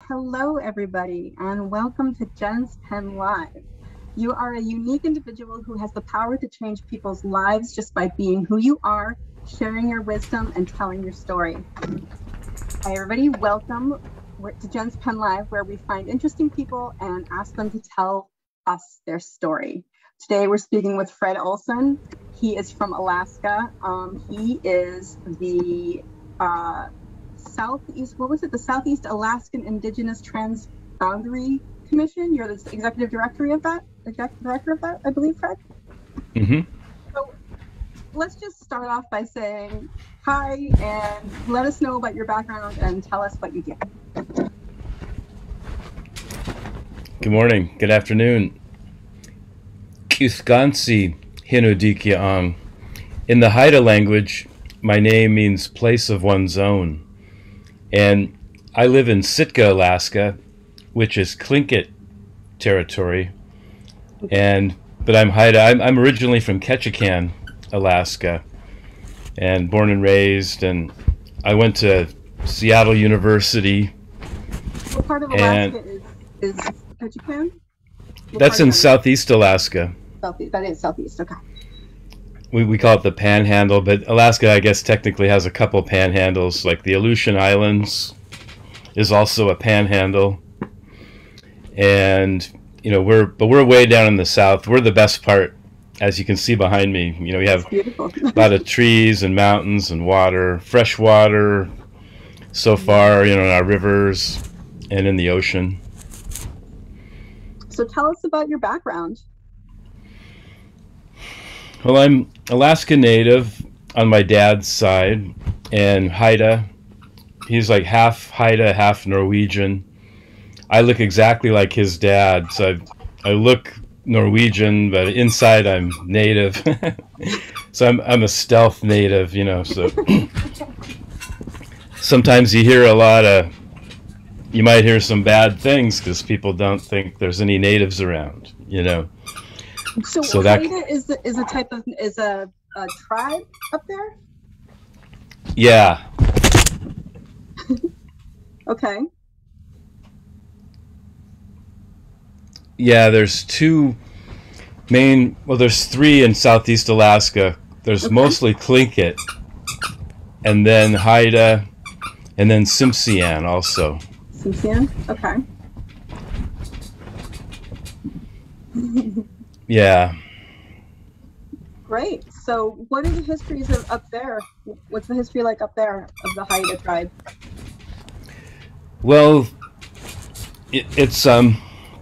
Hello, everybody, and welcome to Jen's Pen Live. You are a unique individual who has the power to change people's lives just by being who you are, sharing your wisdom, and telling your story. Hi, everybody. Welcome to Jen's Pen Live, where we find interesting people and ask them to tell us their story. Today, we're speaking with Fred Olsen. He is from Alaska. He is the the Southeast Alaskan Indigenous Transboundary Commission. You're the executive director of that, I believe, Fred? Mm-hmm. So let's just start off by saying hi and let us know about your background and tell us what you do. Good morning, good afternoon. Kuskansi Hinudikiang. In the Haida language, my name means place of one's own. And I live in Sitka, Alaska, which is Tlingit territory. But I'm Haida. I'm originally from Ketchikan, Alaska, and born and raised. And I went to Seattle University. What part of Alaska is Ketchikan? That's in Southeast Alaska. That is Southeast, okay. We call it the Panhandle, but Alaska, I guess, technically has a couple panhandles. Like the Aleutian Islands is also a panhandle, and we're way down in the south. We're the best part, as you can see behind me. We have a lot of trees and mountains and water, fresh water. So far, in our rivers and in the ocean. So tell us about your background. Well, I'm Alaska Native on my dad's side, and Haida. He's like half Haida, half Norwegian. I look exactly like his dad, so I look Norwegian, but inside I'm Native. So I'm a stealth Native, so sometimes you might hear some bad things because people don't think there's any natives around, So Haida is a tribe up there? Yeah. Okay. Yeah, there's there's three in Southeast Alaska. There's mostly Tlingit, and then Haida, and then Ts'msyen also. Ts'msyen? Okay. Yeah. Great. So what are the histories of up there? What's the history like up there of the Haida tribe? Well, it's the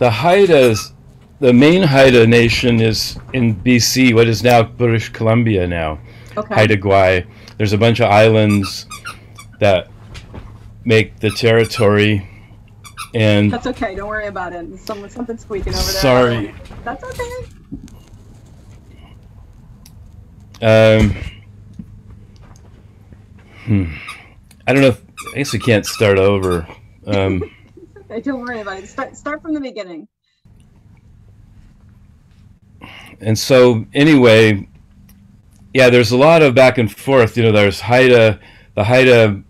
Haidas, the main Haida nation is in BC, what is now British Columbia now. Okay. Haida Gwaii. There's a bunch of islands that make the territory. And that's okay. Don't worry about it. There's something squeaking over there. Sorry. That's okay. I don't know. I guess we can't start over. Okay, don't worry about it. Start from the beginning. And so, anyway, yeah, there's a lot of back and forth. There's Haida. The Haida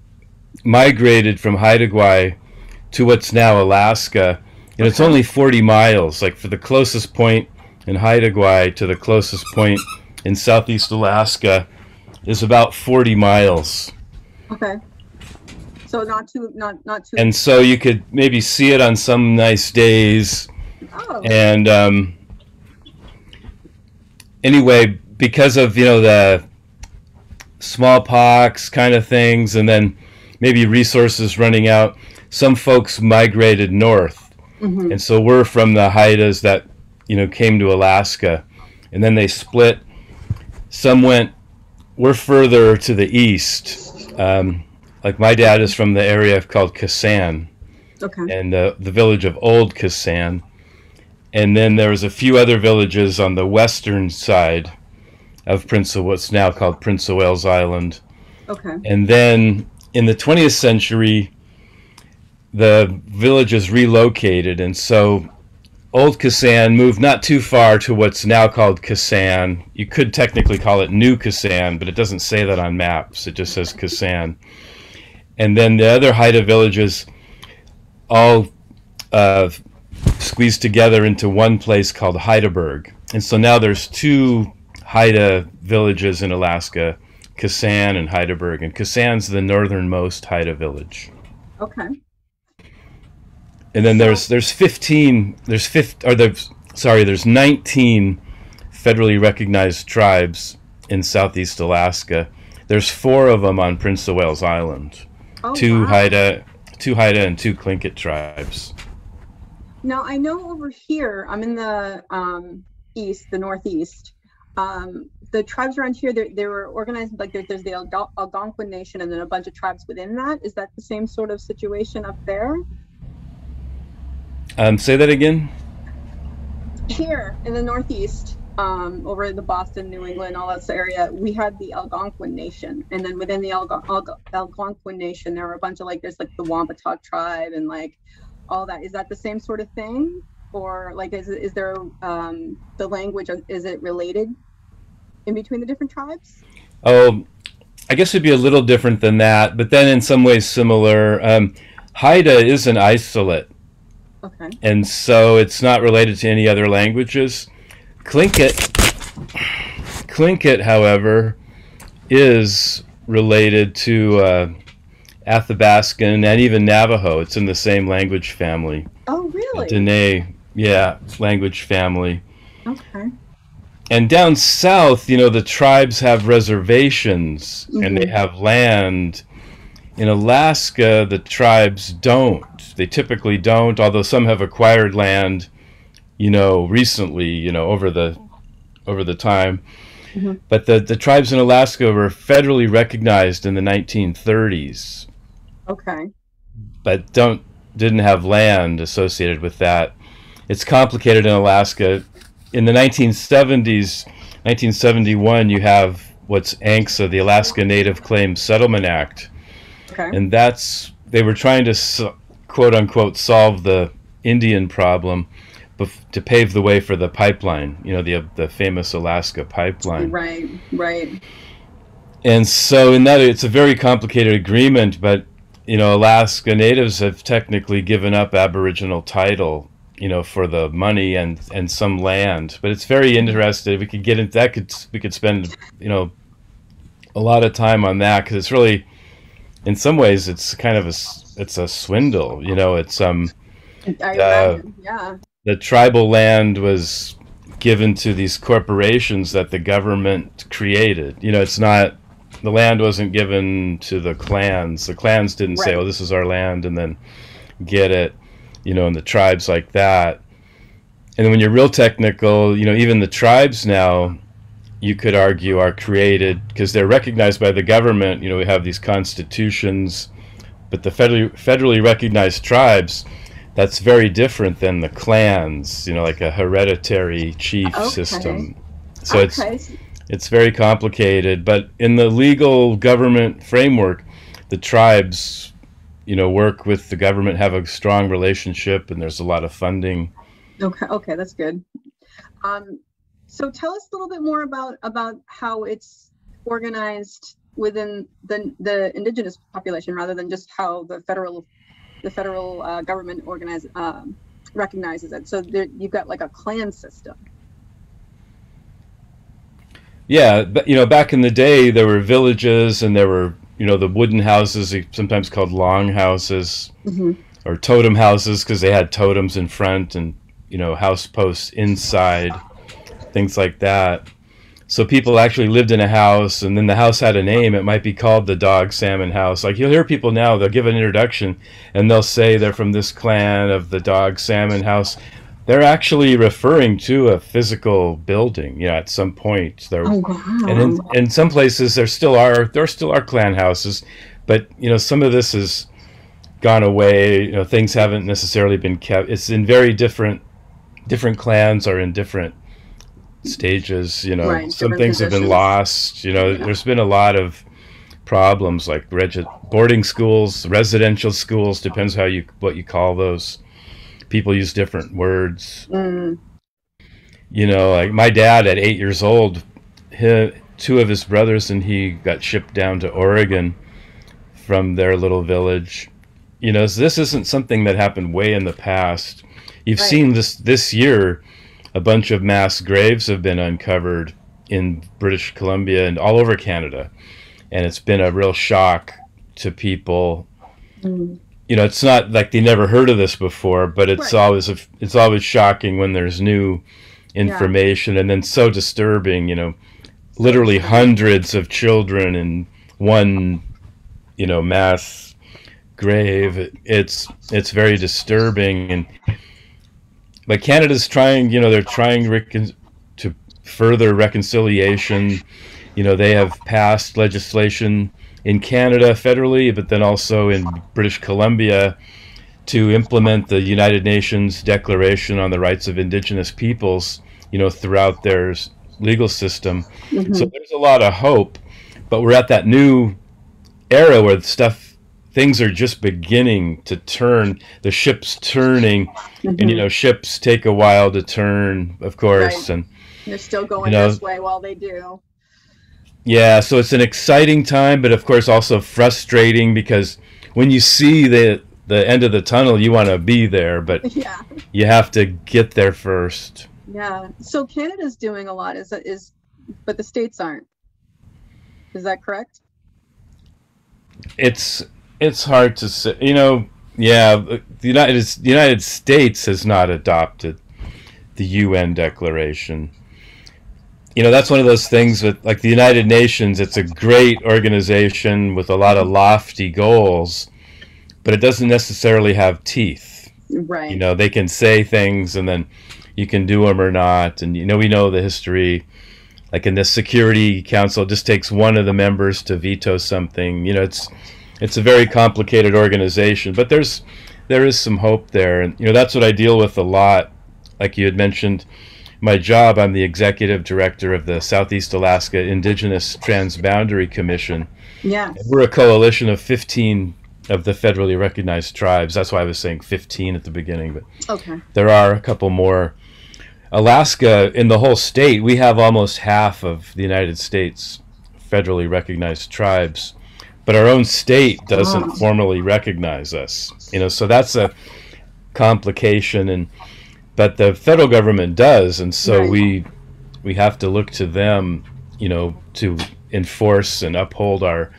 migrated from Haida Gwaii to what's now Alaska. It's only 40 miles, like for the closest point in Haida Gwaii to the closest point in Southeast Alaska is about 40 miles. Okay. So not too. And so you could maybe see it on some nice days. Oh. And anyway, because of the smallpox kind of things, and then maybe resources running out, some folks migrated north. Mm-hmm. And so we're from the Haidas that came to Alaska, and then they split. We're further to the east. Like my dad is from the area called Kasan, and the village of Old Kasan. And then there was a few other villages on the western side of what's now called Prince of Wales Island. Okay. And then in the 20th century, the villages relocated, and so Old Kasan moved not too far to what's now called Kasan. You could technically call it New Kasan, but it doesn't say that on maps. It just says Kasan. And then the other Haida villages all uh, squeezed together into one place called Heidelberg. And so now there's two Haida villages in Alaska, Ts'msyen and Heidelberg. And Ts'msyen's the northernmost Haida village. Okay. And then there's 19 federally recognized tribes in southeast Alaska. There's 4 of them on Prince of Wales Island. Oh, two wow. Haida and 2 Tlingit tribes. Now I know over here, I'm in the the northeast. The tribes around here, they were organized like there's the Algonquin Nation and then a bunch of tribes within that. Is that the same sort of situation up there? Say that again? Here in the northeast, over in the Boston, New England, all that area, we had the Algonquin Nation, and then within the Algonquin Nation, there were a bunch of there's the Wampatuck tribe and all that. Is that the same sort of thing, or is there the language? Is it related in between the different tribes? Oh, I guess it'd be a little different than that, but then in some ways similar. Haida is an isolate. Okay. And so it's not related to any other languages. Tlingit, however, is related to Athabascan and even Navajo. It's in the same language family. Oh, really? Dene, language family. Okay. And down south, the tribes have reservations and they have land. In Alaska, the tribes don't. They typically don't, although some have acquired land, recently, over the time. Mm-hmm. But the tribes in Alaska were federally recognized in the 1930s. Okay. But didn't have land associated with that. It's complicated in Alaska. In the 1970s, 1971, you have what's ANCSA, the Alaska Native Claims Settlement Act. Okay. And they were trying to quote unquote solve the Indian problem to pave the way for the pipeline, the famous Alaska pipeline. Right. And so in that, it's a very complicated agreement, but Alaska natives have technically given up Aboriginal title, for the money and some land. But it's very interesting. We could get into that. We could spend a lot of time on that, because it's really, in some ways, it's kind of a swindle. It's the tribal land was given to these corporations that the government created. It's not, the land wasn't given to the clans. The clans didn't say, "Oh, this is our land," and then get it. And the tribes like that. And then when you're real technical, even the tribes now, you could argue, are created because they're recognized by the government. We have these constitutions, but the federally recognized tribes, that's very different than the clans, like a hereditary chief system. So it's very complicated. But in the legal government framework, the tribes, work with the government, have a strong relationship, and there's a lot of funding. Okay, that's good. So tell us a little bit more about how it's organized within the indigenous population, rather than just how the federal government recognizes it. So you've got a clan system. Yeah, but back in the day, there were villages, and there were the wooden houses, sometimes called long houses, or totem houses, because they had totems in front and house posts inside, things like that. So people actually lived in a house, and then the house had a name. It might be called the Dog Salmon House. You'll hear people now, they'll give an introduction, and they'll say they're from this clan of the Dog Salmon House. They're actually referring to a physical building. At some point, and in some places there still are clan houses, but some of this has gone away. Things haven't necessarily been kept. It's in very different clans are in different stages. Some things have been lost. There's been a lot of problems, like boarding schools, residential schools. Depends what you call those. People use different words. Like my dad at 8 years old, 2 of his brothers and he got shipped down to Oregon from their little village. So this isn't something that happened way in the past. You've Right. seen this year, a bunch of mass graves have been uncovered in British Columbia and all over Canada, and it's been a real shock to people. Mm. It's not like they never heard of this before, but it's Right. always shocking when there's new Yeah. information, and then so disturbing. So Literally disturbing. hundreds of children in one, mass grave. It's very disturbing, but Canada's trying. They're trying to further reconciliation. They have passed legislation in Canada federally, but then also in British Columbia to implement the United Nations Declaration on the Rights of Indigenous Peoples, throughout their legal system. So Hmm. there's a lot of hope, but we're at that new era where things are just beginning to turn, the ship's turning, and Hmm. ships take a while to turn, of course, Right. and They're still you going know this way while they do. yeah, so it's an exciting time, but of course also frustrating, because when you see the end of the tunnel, you want to be there, but Yeah. you have to get there first. Yeah. So Canada's doing a lot, but the states aren't. Is that correct? It's hard to say. Yeah, the United States has not adopted the UN Declaration. That's one of those things with, like, the United Nations. It's a great organization with a lot of lofty goals, but it doesn't necessarily have teeth. Right. They can say things and then you can do them or not. And we know the history. Like in the Security Council, it just takes one of the members to veto something. It's a very complicated organization, but there is some hope there, and that's what I deal with a lot. Like you had mentioned, my job, I'm the executive director of the Southeast Alaska Indigenous Transboundary Commission. Yes. We're a coalition of 15 of the federally recognized tribes. That's why I was saying 15 at the beginning, but Okay. there are a couple more. Alaska, in the whole state, we have almost half of the United States federally recognized tribes, but our own state doesn't Oh. formally recognize us. So that's a complication, but the federal government does, and so Right. we have to look to them, to enforce and uphold our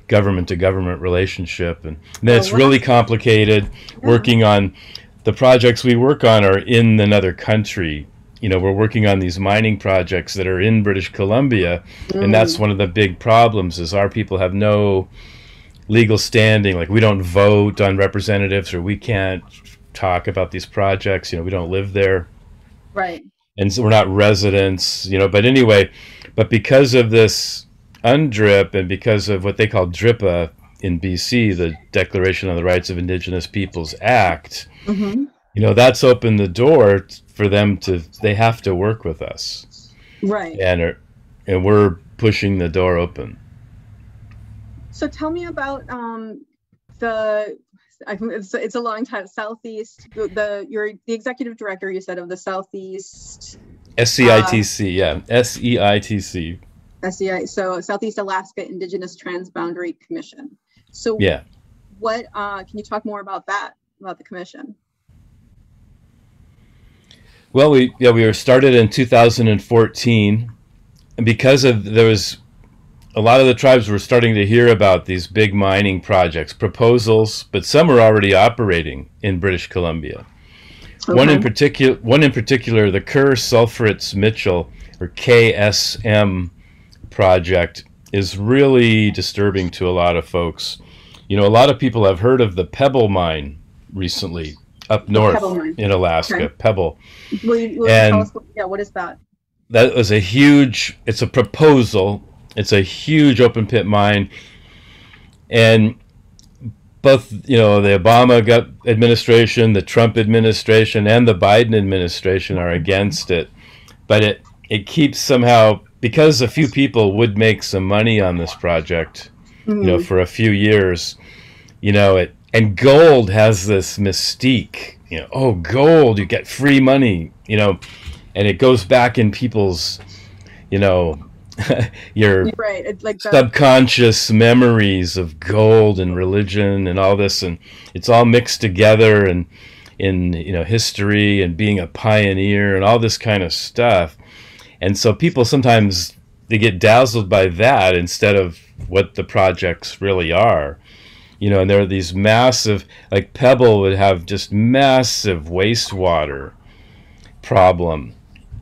government to government relationship, and then Well, it's really last, complicated. yeah. Working on the projects we work on are in another country. We're working on these mining projects that are in British Columbia, and that's Mm. one of the big problems is our people have no legal standing. Like, we don't vote on representatives, or we can't talk about these projects. We don't live there, Right. and so we're not residents. But anyway, but because of this UNDRIP and because of what they call DRIPA in BC, the Declaration on the Rights of Indigenous Peoples Act, Hmm. that's opened the door for them they have to work with us, Right. and we're pushing the door open. So tell me about the. It's a long time. Southeast. You're the executive director. You said of the Southeast. SEITC, yeah, SEITC, SEI. So Southeast Alaska Indigenous Transboundary Commission. So yeah. what? Can you talk more about that? About the commission? Well, we were started in 2014, and because there was a lot of the tribes were starting to hear about these big mining projects, proposals, but some are already operating in British Columbia. Okay. One in particular, the Kerr Sulphurates Mitchell, or KSM project, is really disturbing to a lot of folks. A lot of people have heard of the Pebble mine recently up north Pebble mine. in Alaska. Okay. Pebble. Will you And tell us? What is that? that was it's a proposal. It's a huge open pit mine, and both the Obama administration, the Trump administration, and the Biden administration are against it. But it keeps somehow, because a few people would make some money on this project, Mm. for a few years, and gold has this mystique. Oh, gold, you get free money, and it goes back in people's, your You're right. It's like the subconscious memories of gold and religion and all this, and it's all mixed together, and in history and being a pioneer and all this kind of stuff. And so people sometimes they get dazzled by that instead of what the projects really are. And there are these massive, like Pebble would have just massive wastewater problem,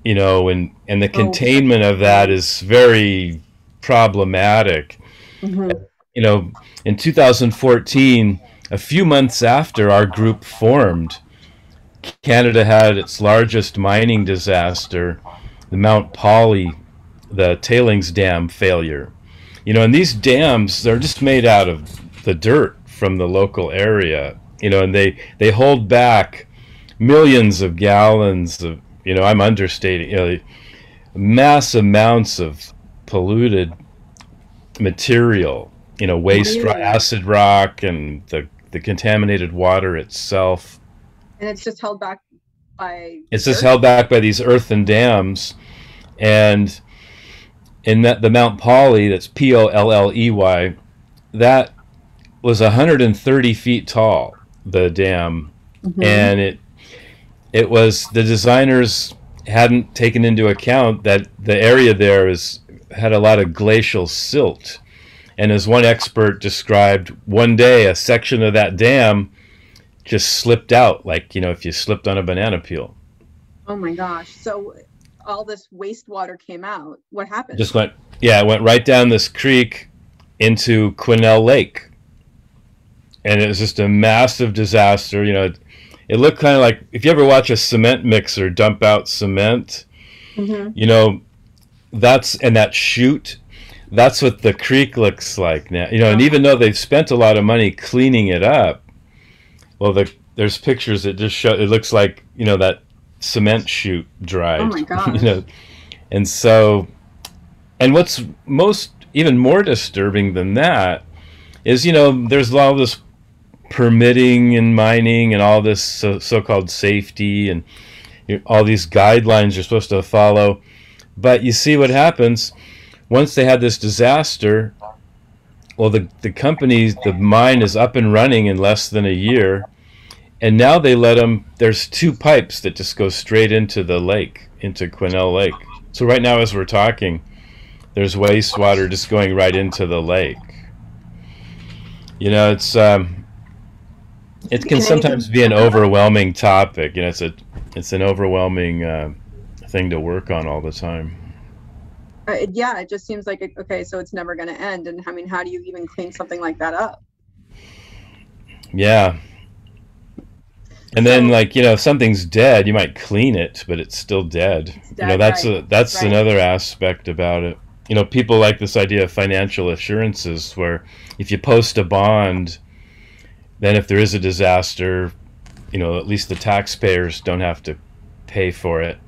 and the containment of that is very problematic. In 2014, a few months after our group formed, Canada had its largest mining disaster, the Mount Poly, the tailings dam failure. And these dams, they're just made out of the dirt from the local area, and they hold back millions of gallons of, I'm understating, mass amounts of polluted material, waste acid rock and the contaminated water itself. And it's just held back by these earthen dams. And in the Mount Poly, that's Polley, that was 130 feet tall, the dam. And it was, the designers hadn't taken into account that the area there had a lot of glacial silt. And as one expert described, one day a section of that dam just slipped out, like, if you slipped on a banana peel. Oh my gosh. So all this wastewater came out. What happened? It went right down this creek into Quesnel Lake. And it was just a massive disaster. It looked kind of like, if you ever watch a cement mixer dump out cement, that chute, that's what the creek looks like now. And even though they've spent a lot of money cleaning it up, well, there's pictures that just show, it looks like, that cement chute dried. Oh my gosh. And so, and what's even more disturbing than that is, there's all this permitting and mining and all this so-called safety and all these guidelines you're supposed to follow. But you see what happens once they had this disaster. Well, the company, the mine is up and running in less than a year. And now they let them, there's 2 pipes that just go straight into the lake, into Quesnel Lake. So right now as we're talking, there's wastewater just going right into the lake. It can sometimes be an overwhelming topic. It's an overwhelming thing to work on all the time. It just seems like, okay, so it's never going to end. And I mean, how do you even clean something like that up? Yeah. And then, if something's dead, you might clean it, but it's still dead. It's dead, that's right. Another aspect about it. People like this idea of financial assurances, where if you post a bond, then if there is a disaster, at least the taxpayers don't have to pay for it.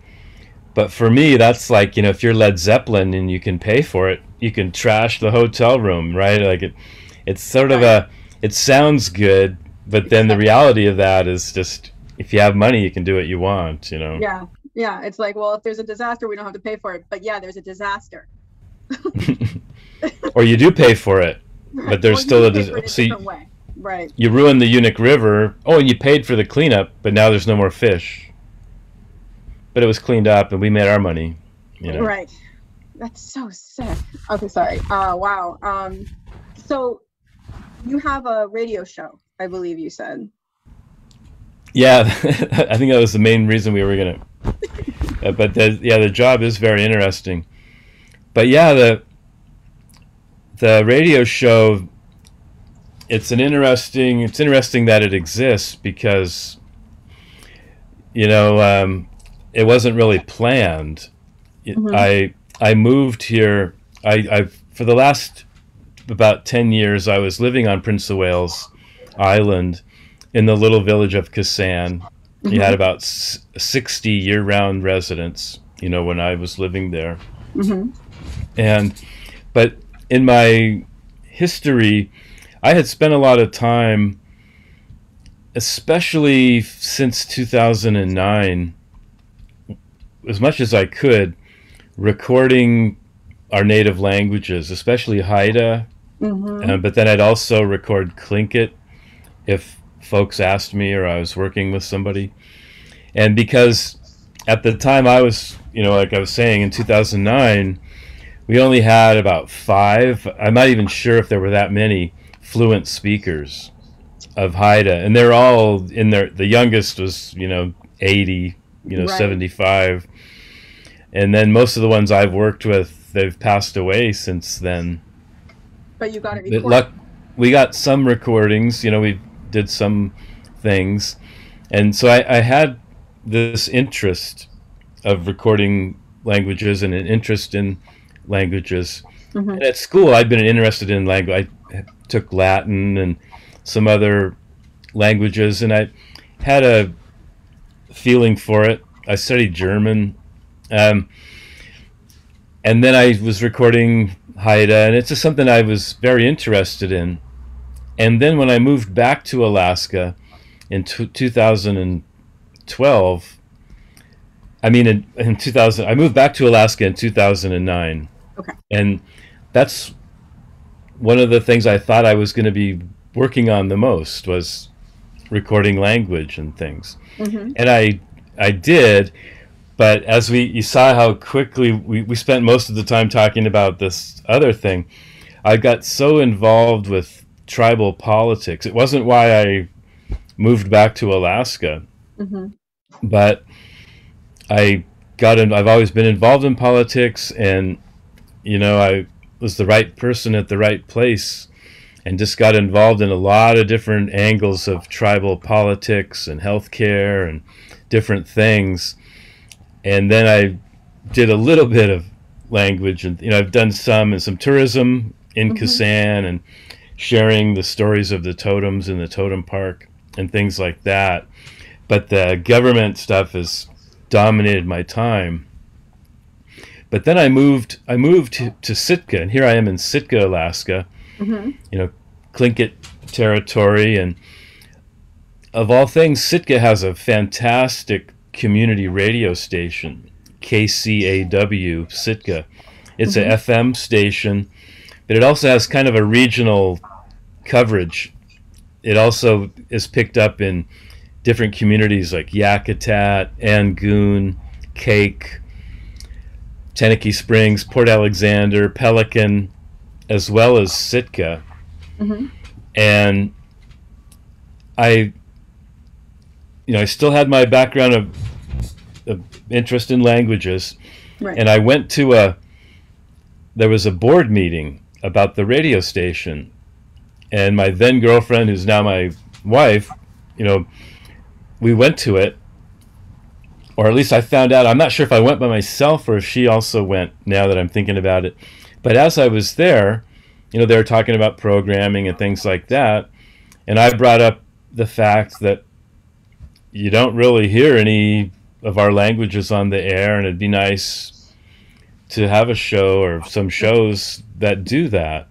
But for me, that's like, if you're Led Zeppelin and you can pay for it, you can trash the hotel room, right? Like it's sort of it sounds good, but then the reality of that is just, if you have money, you can do what you want, Yeah. It's like, well, if there's a disaster, we don't have to pay for it. But yeah, there's a disaster. Or you do pay for it, but there's still a disaster. Way. Right. You ruined the Unuk River. Oh, and you paid for the cleanup, but now there's no more fish. But it was cleaned up, and we made our money. Right. That's so sick. Okay, sorry. Wow. So you have a radio show, I believe you said. Yeah, I think that was the main reason we were gonna. But the job is very interesting. But yeah, the radio show. It's interesting that it exists because, it wasn't really planned. I moved here. I for the last about 10 years, I was living on Prince of Wales Island in the little village of Ts'msyen. You had about 60 year-round residents, when I was living there. But in my history, I had spent a lot of time, especially since 2009, as much as I could, recording our native languages, especially Haida. Mm-hmm. But then I'd also record Tlingit if folks asked me or I was working with somebody. And because at the time I was, like I was saying, in 2009, we only had about 5. I'm not even sure if there were that many fluent speakers of Haida. And they're all in the youngest was, 80, Right. 75. And then most of the ones I've worked with, they've passed away since then. But you got it recorded. We got some recordings, we did some things. And so I had this interest of recording languages and an interest in languages. Mm-hmm. And at school, I'd been interested in language. I took Latin and some other languages, and I had a feeling for it. I studied German. And then I was recording Haida, and it's just something I was very interested in. And then when I moved back to Alaska in 2012, I moved back to Alaska in 2009. Okay. And that's one of the things I thought I was going to be working on the most, was recording language and things. Mm-hmm. And I did. But as you saw how quickly we spent most of the time talking about this other thing, I got so involved with tribal politics. It wasn't why I moved back to Alaska, Mm-hmm. but I've always been involved in politics, and I was the right person at the right place, and just got involved in a lot of different angles of tribal politics and healthcare and different things. And then I did a little bit of language, and I've done some tourism in Mm-hmm. Ts'msyen and sharing the stories of the totems in the totem park and things like that. But the government stuff has dominated my time. But then I moved to Sitka, and here I am in Sitka, Alaska, Mm-hmm. Tlingit territory, and of all things, Sitka has a fantastic community radio station, KCAW Sitka. It's Mm-hmm. a FM station, but it also has kind of a regional coverage. It also is picked up in different communities like Yakutat, Angoon, Cake, Teneke Springs, Port Alexander, Pelican, as well as Sitka. Mm-hmm. And I still had my background of interest in languages, Right. and I went to there was a board meeting about the radio station, and my then girlfriend, who's now my wife, we went to it, or at least I found out. I'm not sure if I went by myself or if she also went, now that I'm thinking about it. But as I was there, they were talking about programming and things like that, and I brought up the fact that you don't really hear any of our languages on the air, and it'd be nice to have a show or some shows that do that.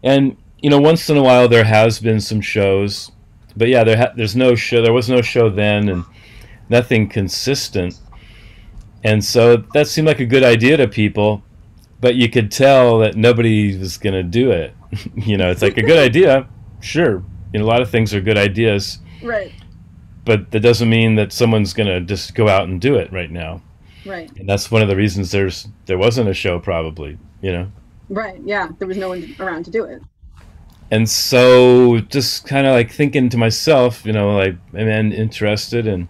And once in a while there has been some shows, but yeah, there's no show. There was no show then, and nothing consistent. And so that seemed like a good idea to people, but you could tell that nobody was going to do it. It's like a good idea, sure. A lot of things are good ideas, Right. but that doesn't mean that someone's going to just go out and do it right now. Right. And that's one of the reasons there wasn't a show, probably. Right. Yeah. There was no one around to do it. And so just kind of like thinking to myself, like, I'm interested in,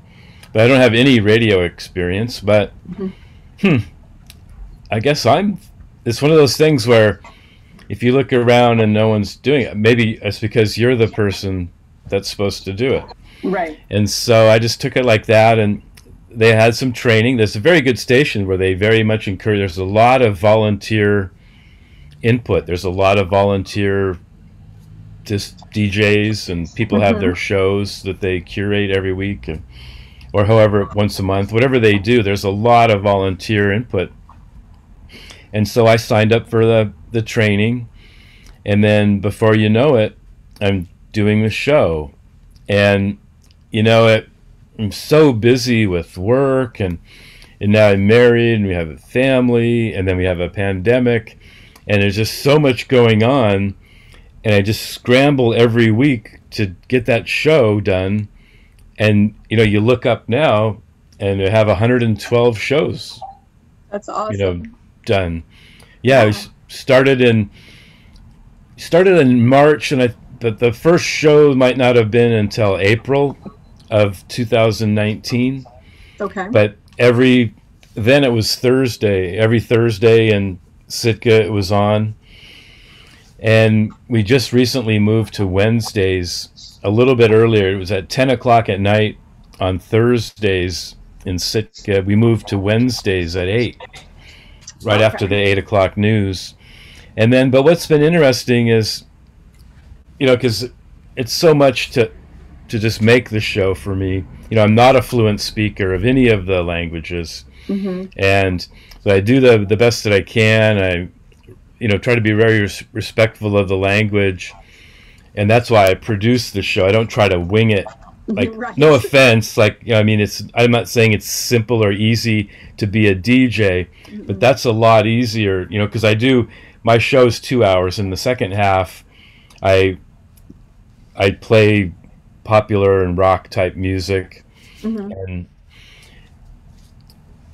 but I don't have any radio experience, but I guess it's one of those things where if you look around and no one's doing it, maybe it's because you're the person that's supposed to do it. Right. And so I just took it like that, and they had some training. There's a very good station where they very much encourage, there's a lot of volunteer input. There's a lot of volunteer just DJs, and people have their shows that they curate every week, or however, once a month, whatever they do. There's a lot of volunteer input. And so I signed up for the training, and then before you know it, I'm doing the show. And I'm so busy with work, and and now I'm married, and we have a family, and then we have a pandemic, and there's just so much going on, and I just scramble every week to get that show done. And you look up now, and we have 112 shows. That's awesome. Done. Yeah, we started in March, and the first show might not have been until April of 2019. Okay. But then it was Thursday. Every Thursday in Sitka it was on. And we just recently moved to Wednesdays a little bit earlier. It was at 10 o'clock at night on Thursdays in Sitka. We moved to Wednesdays at 8, right after the 8 o'clock news. And then, but what's been interesting is, because it's so much to just make the show for me. I'm not a fluent speaker of any of the languages. Mm-hmm. And so I do the best that I can. I try to be very respectful of the language, and that's why I produce the show. I don't try to wing it. Like, right. No offense, I'm not saying it's simple or easy to be a DJ, mm-hmm. but that's a lot easier, because my show's 2 hours. In the second half, I play popular and rock type music, mm-hmm. and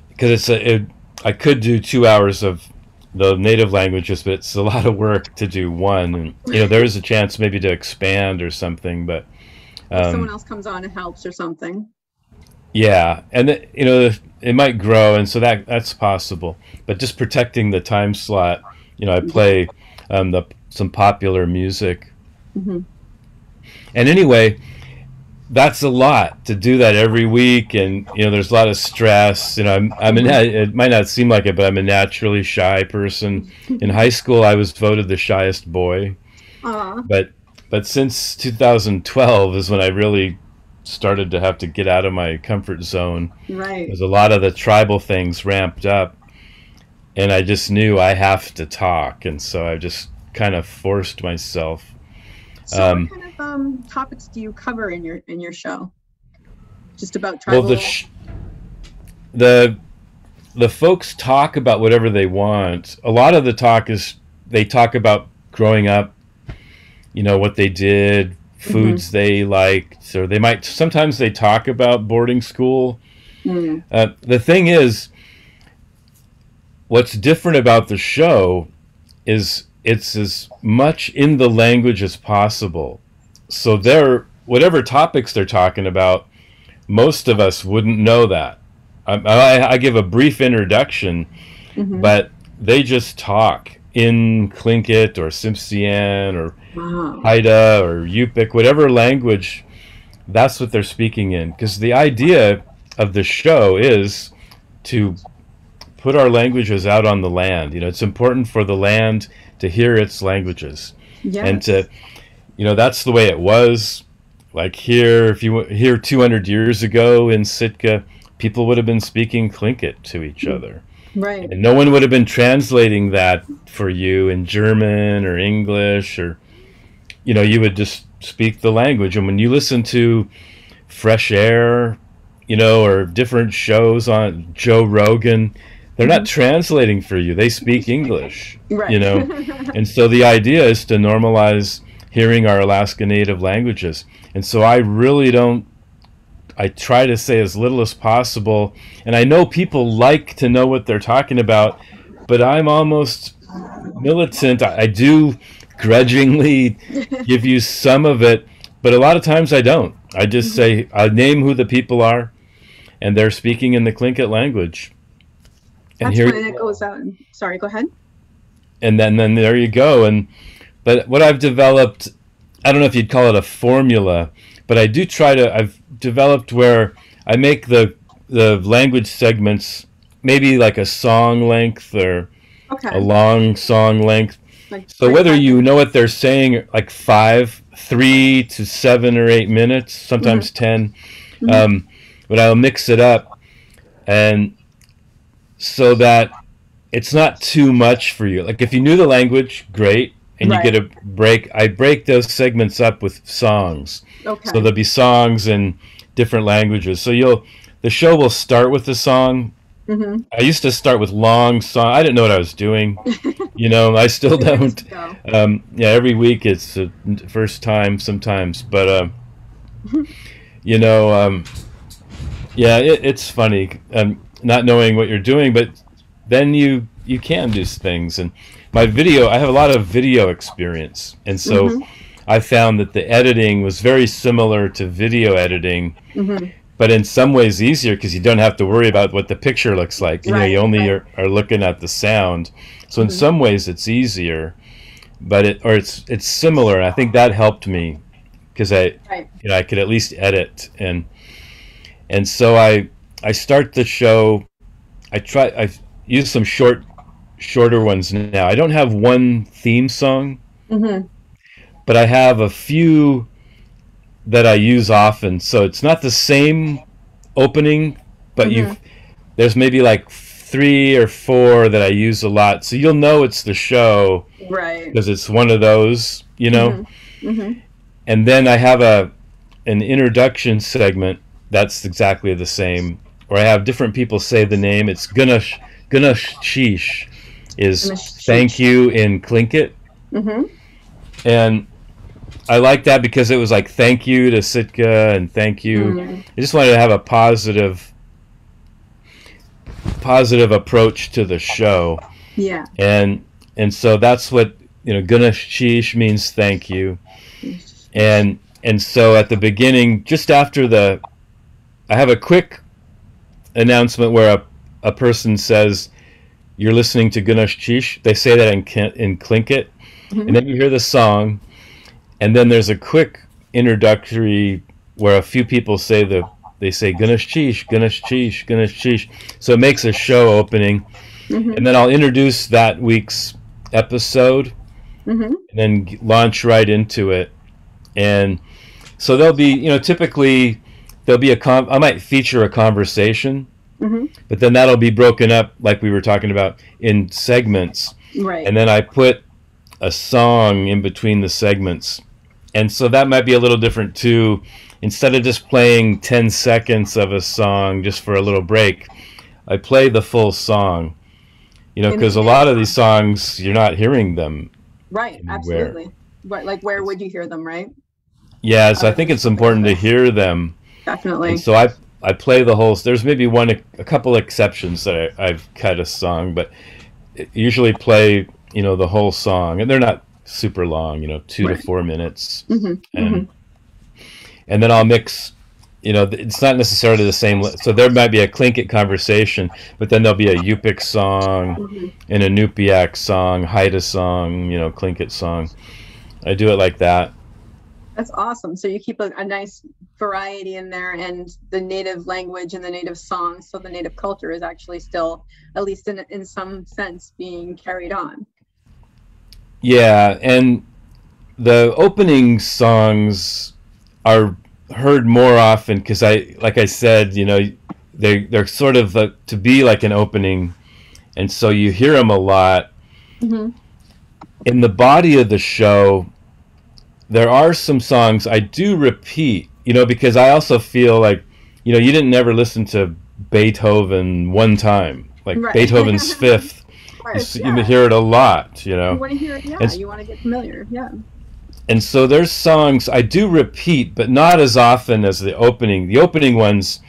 because I could do 2 hours of the native languages, but it's a lot of work to do one. And there is a chance maybe to expand or something, but someone else comes on and helps or something. Yeah, and it might grow, and so that's possible. But just protecting the time slot, I play some popular music. Mm-hmm. And anyway, that's a lot to do that every week, and there's a lot of stress. It might not seem like it, but I'm a naturally shy person. In high school, I was voted the shyest boy. But since 2012 is when I really started to have to get out of my comfort zone. Right. Because a lot of the tribal things ramped up, and I just knew I have to talk, and so I just kind of forced myself. So what kind of topics do you cover in your show? Just about tribal? Well, the folks talk about whatever they want. A lot of the talk is they talk about growing up, what they did, foods mm-hmm. they liked, or sometimes they talk about boarding school. Mm. The thing is, what's different about the show is it's as much in the language as possible. So whatever topics they're talking about, most of us wouldn't know that. I give a brief introduction, mm-hmm. but they just talk in Tlingit or Ts'msyen or Haida or Yupik, whatever language, that's what they're speaking in. Because the idea of the show is to put our languages out on the land. It's important for the land to hear its languages. Yes. And to, that's the way it was. Like here, if you here 200 years ago in Sitka, people would have been speaking Tlingit to each other. Right. And no one would have been translating that for you in German or English, or, you would just speak the language. And when you listen to Fresh Air, or different shows on Joe Rogan, they're not translating for you. They speak English, right. And so the idea is to normalize hearing our Alaska Native languages. And so I try to say as little as possible. And I know people like to know what they're talking about, but I'm almost militant. I do grudgingly give you some of it, but a lot of times I don't. I just say, I name who the people are, and they're speaking in the Tlingit language. And that's when it goes out. Sorry, go ahead. And then there you go. But what I've developed, I don't know if you'd call it a formula, but I've developed where I make the language segments maybe like a song length or a long song length. So whether you know what they're saying, like 3 to 7 or 8 minutes, sometimes mm-hmm. 10, mm-hmm. But I'll mix it up, and so that it's not too much for you. Like if you knew the language, great, and you get a break. I break those segments up with songs. Okay. So there'll be songs in different languages. So the show will start with the song, Mm-hmm. I used to start with long songs. I didn't know what I was doing. I still don't. Yeah, every week it's the first time sometimes, but yeah, it's funny not knowing what you're doing, but then you can do things. And I have a lot of video experience, and so I found that the editing was very similar to video editing, but in some ways easier because you don't have to worry about what the picture looks like. You only are looking at the sound. So in some ways it's easier, but it's similar. I think that helped me because I could at least edit, and so I start the show. I've used some shorter ones now. I don't have one theme song, but I have a few that I use often. So it's not the same opening, but there's maybe like 3 or 4 that I use a lot. So you'll know it's the show, right? Because it's one of those, And then I have an introduction segment that's exactly the same, where I have different people say the name. It's Gunalchéesh is thank you in Tlingit, and I like that because it was like thank you to Sitka and thank you. I just wanted to have a positive approach to the show. Yeah. And so that's what Gunalchéesh means thank you. And so at the beginning, just after I have a quick announcement where a person says you're listening to Gunalchéesh. They say that in Tlingit, and then you hear the song. And then there's a quick introductory where a few people say Gunalchéesh, Gunalchéesh, Gunalchéesh. So it makes a show opening. And then I'll introduce that week's episode and then launch right into it. And so there'll be, typically there'll be I might feature a conversation, but then that'll be broken up like we were talking about in segments. Right. And then I put a song in between the segments. And so that might be a little different too. Instead of just playing 10 seconds of a song just for a little break, I play the full song. Because a lot of these songs, you're not hearing them. Right, anywhere. Absolutely. Like, where would you hear them, right? Yeah, so I think it's important to hear them. Definitely. And so I play the whole. There's maybe a couple exceptions that I've cut a song, but usually play the whole song, and they're not super long, 2 to 4 minutes, and then I'll mix. It's not necessarily the same. So there might be a Tlingit conversation, but then there'll be a Yupik song and a Nupiaq song, Haida song, Tlingit song. I do it like that. That's awesome. So you keep a nice variety in there, and the native language and the native songs. So the native culture is actually still, at least in some sense, being carried on. Yeah, and the opening songs are heard more often because like I said, they're sort of to be like an opening, and so you hear them a lot. In the body of the show, there are some songs I do repeat, because I also feel like, you didn't never listen to Beethoven one time, like Beethoven's Fifth. You hear it a lot, You want to hear it, yeah. You want to get familiar, yeah. And so there's songs I do repeat, but not as often as the opening. The opening ones,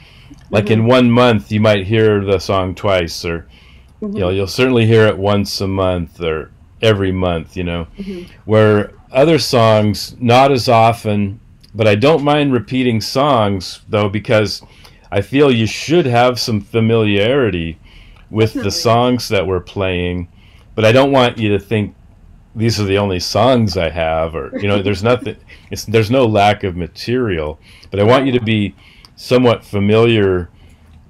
like in 1 month, you might hear the song twice, or you'll certainly hear it once a month or every month, Where other songs, not as often, but I don't mind repeating songs, though, because I feel you should have some familiarity with the songs that we're playing, but I don't want you to think these are the only songs I have, or there's nothing. There's no lack of material, but I want you to be somewhat familiar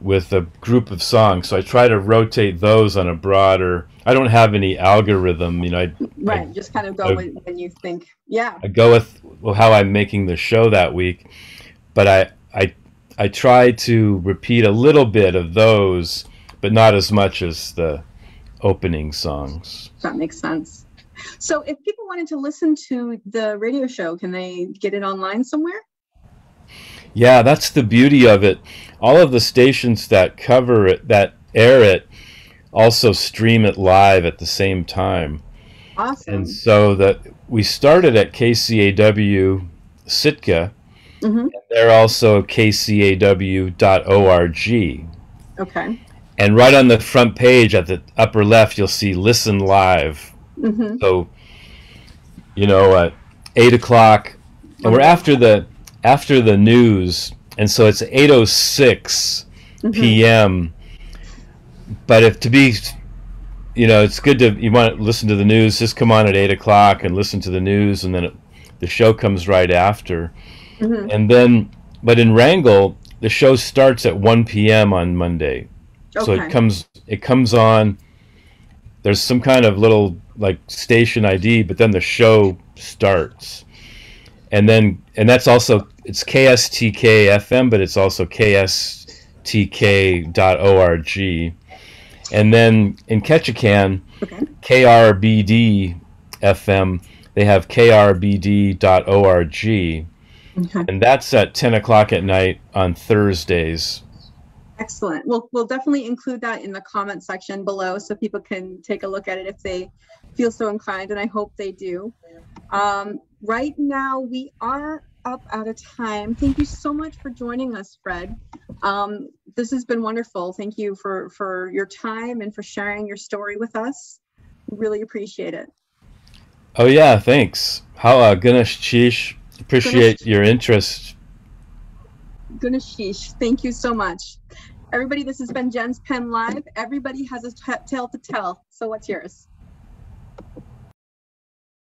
with a group of songs. So I try to rotate those on a broader. I don't have any algorithm, Just kind of go when you think. Yeah. I go with how I'm making the show that week, but I try to repeat a little bit of those, but not as much as the opening songs. That makes sense. So if people wanted to listen to the radio show, can they get it online somewhere? Yeah, that's the beauty of it. All of the stations that cover it, that air it also stream it live at the same time. Awesome. And so that we started at KCAW Sitka, and they're also kcaw.org. Okay. And right on the front page at the upper left, you'll see listen live. So, you know, at 8 o'clock, and we're after the news, and so it's 8:06 p.m. But if to be, you know, it's good to, you want to listen to the news, just come on at 8 o'clock and listen to the news, and then the show comes right after. And then, but in Wrangell, the show starts at 1 p.m. on Monday. So it comes on, there's some kind of little like station ID, but then the show starts. And that's also, it's KSTK FM, but it's also KSTK.org. And then in Ketchikan, KRBD FM, they have KRBD.org. And that's at 10 o'clock at night on Thursdays. Excellent. We'll definitely include that in the comment section below so people can take a look at it if they feel so inclined, and I hope they do. Right now, we are up out of time. Thank you so much for joining us, Fred. This has been wonderful. Thank you for your time and for sharing your story with us. Really appreciate it. Oh yeah, thanks. How Gunalchéesh, appreciate your interest. Gunalchéesh, thank you so much. Everybody, this has been Jen's Pen Live. Everybody has a tale to tell. So what's yours?